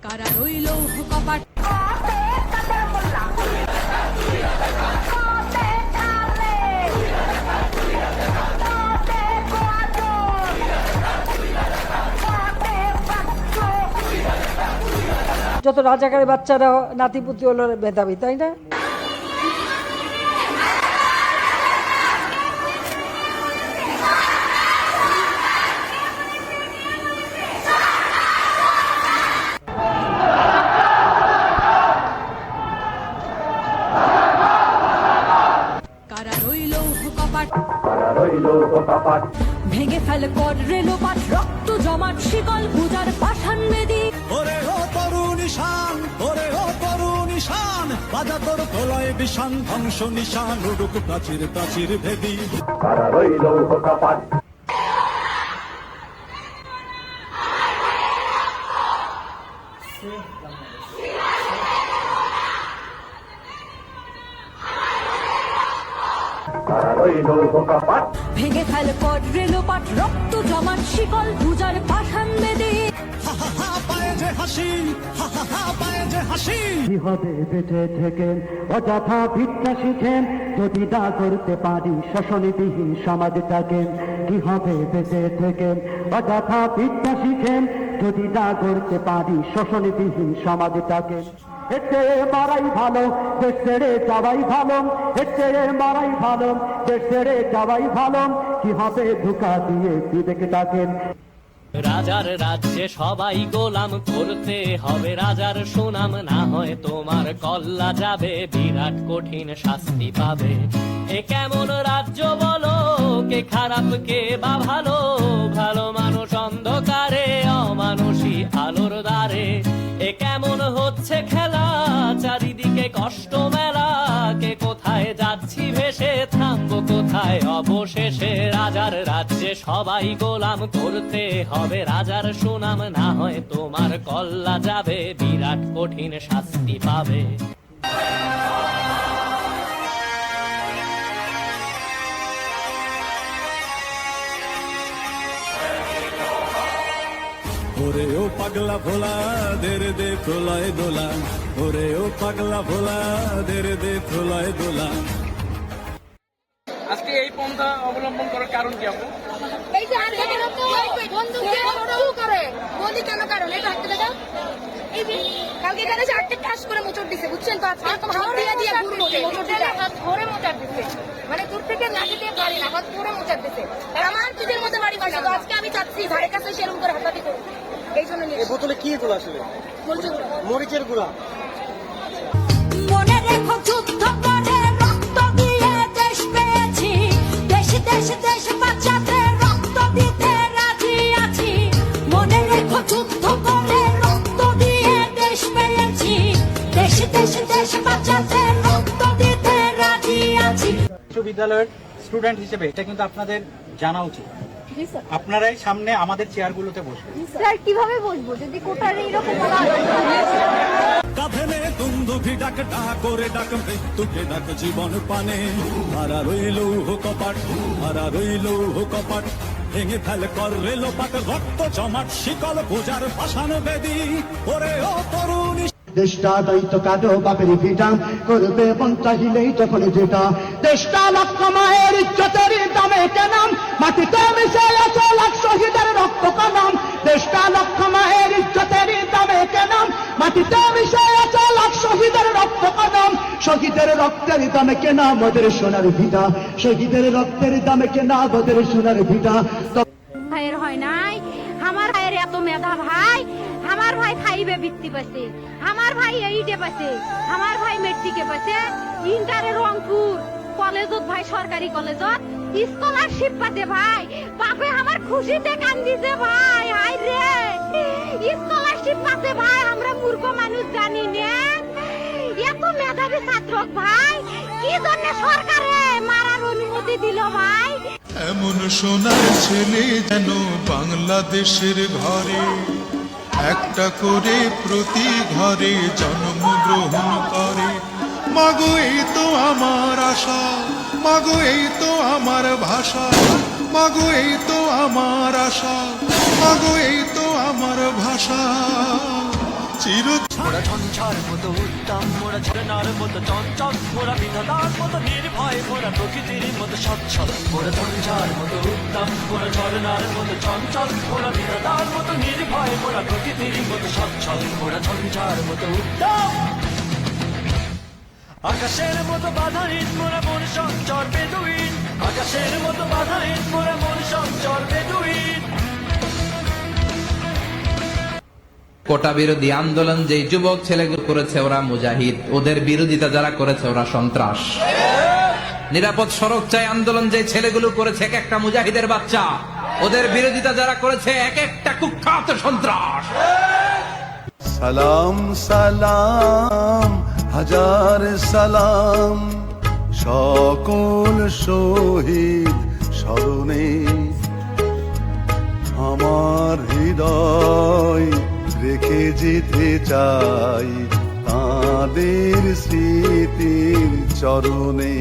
কারা রইল কপাট যত রাজাকারের বাচ্চারা নাতিপুতি হলো মেধাবী, তাই না? কারা রইল কপাট ভেঙে ফেল কর রেলোপাট রক্ত জমাট শিকল পূজার পাষাণ বেদী। ওরে ও তরুণ ঈশান, ওরে ও তরুণ ঈশান, বাজা তোর প্রলয় বিষান ধ্বংস নিশান উড়ুক প্রাচীর প্রাচীর ভেদি। কারা রইল কপাট ভেঙে ফেল কর রেলোপাট রক্ত জমাট শিকল পূজার পাষাণ বেদী। পায়ে যে হাসি, পায়ে যে হাসি। কি হবে বেঁচে থেকে অযথা ভিক্ষা শিখেন যদি না করতে পারি শোষণবিহীন সমাজটাকে। কি হবে বেঁচে থেকে অযথা ভিক্ষা শিখেন যদি না করতে পারি শোষণবিহীন সমাজটাকে। এর চেয়ে মারাই ভালো, দেশ ছেড়ে যাওয়াই ভালো। এর চেয়ে মারাই ভালো, দেশ ছেড়ে যাওয়াই ভালো। কি হবে ধোঁকা দিয়ে বিবেকটাকে। রাজার রাজ্যে সবাই গোলাম করতে হবে রাজার সুনাম, না হয় তোমার কল্লা যাবে বিরাট কঠিন শাস্তি পাবে। এ কেমন রাজ্য বলো, কে খারাপ কে বা ভালো? ভালো মানুষ অন্ধকারে, অমানুষী আলোর দ্বারে। এ কেমন হচ্ছে খেলা, চারিদিকে কষ্ট মেলা। কে কোথায় যাচ্ছি ভেসে, থামবো কোথায় অবশেষে? রাজার রাজ্যে সবাই গোলাম করতে হবে রাজার সুনাম, না হয় তোমার কল্লা যাবে বিরাট কঠিন শাস্তি পাবে। ওরে ও পাগলা ভোলা দেরে দে প্রলয় দোলা। ওরে ও পাগলা ভোলা দেরে দে প্রলয় দোলা। আজকে এই পন্থা অবলম্বন করার কারণ কি আপু? এই যে আন্দোলন তো বন্ধুকে শুরু করে বলি কেন কারণ এটা হাতে দেখা। এই যে কালকে এখানে যে আটটা টাস করে মোচড় দিছে বুঝছেন তো, আজকে তো হাত দিয়ে দিয়ে ঘুরছে মোচড় হাত ধরে মোচড় দিছে, মানে দূর থেকে লাঠি দিয়ে পারি না, হাত ধরে মোচড় দিছে। আমার পিঠের মধ্যে বাড়ি বাসা, তো আজকে আমি চাচ্ছি ধারে কাছে সেরকম করে হাতাহাতি করুন। এই জন্য নিয়ে বোতলে কি গুলো আসলে? মরিচের গুঁড়া। মনে রেখো যুদ্ধ করে রক্ত দিয়ে দেশ পেয়েছি, দেশ দেশ দেশ বাঁচাতে রক্ত দিতে রাজি আছি। মনে রেখো যুদ্ধ করে রক্ত দিয়ে দেশ পেয়েছি, দেশ দেশ দেশ বাঁচাতে রক্ত দিতে রাজি আছি। বিশ্ববিদ্যালয়ের স্টুডেন্ট হিসেবে এটা কিন্তু আপনাদের জানা উচিত। আপনারাই সামনে আমাদের চেয়ারগুলোতে বসবেন। স্যার কিভাবে বসবো যদি কোটার এইরকম কাঁধে নে দুন্দুভি ডাক ডাক করে ডাক মৃত্যুকে ডাক জীবন পানে। হারা রইল কপাট, হারা রইল কপাট, ভেঙে ফেল কর রেলোপাট রক্ত জমাট শিকল পূজার পাষাণ বেদী। ওরে ও তরুণ দেশটা দায়িত্ব কাঁদো বাপের ভিটা করবে মন চাহিলেই যখন যেটা। দেশটা লক্ষ মায়ের ইজ্জতের দামে কেনাম, মাটিতে মিশে আছে লাখ শহীদের রক্ত কানাম। দেশটা লক্ষ মায়ের ইজ্জতের দামে কেনাম, মাটিতে মিশে আছে লাখ শহীদের রক্ত কানাম। শহীদের রক্তের দামে কেনা মোদের সোনার ভিটা, শহীদের রক্তের দামে কেনা মোদের সোনার ভিটা। ভাইয়ের হয় নাই, আমার ভাইয়ের এত মেধা ভাই, আমার ভাই ফাইভে বৃত্তি পাইছে, আমার ভাই এইটে পাইছে, আমার ভাই মেট্রিকে পাইছে, ইন্টারে রংপুর কলেজত ভাই সরকারি কলেজত স্কলারশিপ পাতে ভাই। বাপে আমার খুশিতে কান্দিছে ভাই, হাই রে স্কলারশিপ পাতে ভাই। আমরা মূর্খ মানুষ জানি না এত মেধাবী ছাত্র ভাই, কি জন্য সরকারে মারার অনুমতি দিল ভাই? এমন সোনার ছেলে যেন বাংলাদেশের ঘরে একটা করে প্রতি ঘরে জন্মগ্রহণ করে। মাগো এই তো আমার আশা, মাগো এই তো আমার ভাষা, মাগো এই তো আমার আশা, মাগো এই তো আমার ভাষা। চির মোরা ঝঞ্ঝার মতো উত্তম, মোরা ঝরনার মতো চঞ্চল, মোরা বিধাতার মতো নির্ভয়, মোরা প্রকৃতির মতো সচ্ছল। মোরা ঝঞ্ঝার মতো উত্তম, মোরা ঝরনার মতো চঞ্চল, মোরা বিধাতার মতো নির্ভয়, মোরা প্রকৃতির মতো সচ্ছল। মোরা ঝঞ্ঝার মতো উত্তম, আকাশের মতো বাধাহীন, মোরা মন সঞ্চর বেদুইন। আকাশের মতো বাধাহীন, মোরা মন সঞ্চর বেদুইন। কোটা বিরোধী আন্দোলন যে যুবক ছেলেগুলো করেছে ওরা মুজাহিদ, ওদের বিরোধিতা যারা করেছে ওরা সন্ত্রাস। নিরাপদ সড়ক চাই আন্দোলন যে ছেলেগুলো করেছে এক একটা মুজাহিদের বাচ্চা, ওদের বিরোধিতা যারা করেছে এক একটা কুখ্যাত সন্ত্রাস। সালাম সালাম হাজার সালাম সকল শহীদ স্মরণে, আমার হৃদয় রেখে যেতে চাই তাদের স্মৃতির চরণে।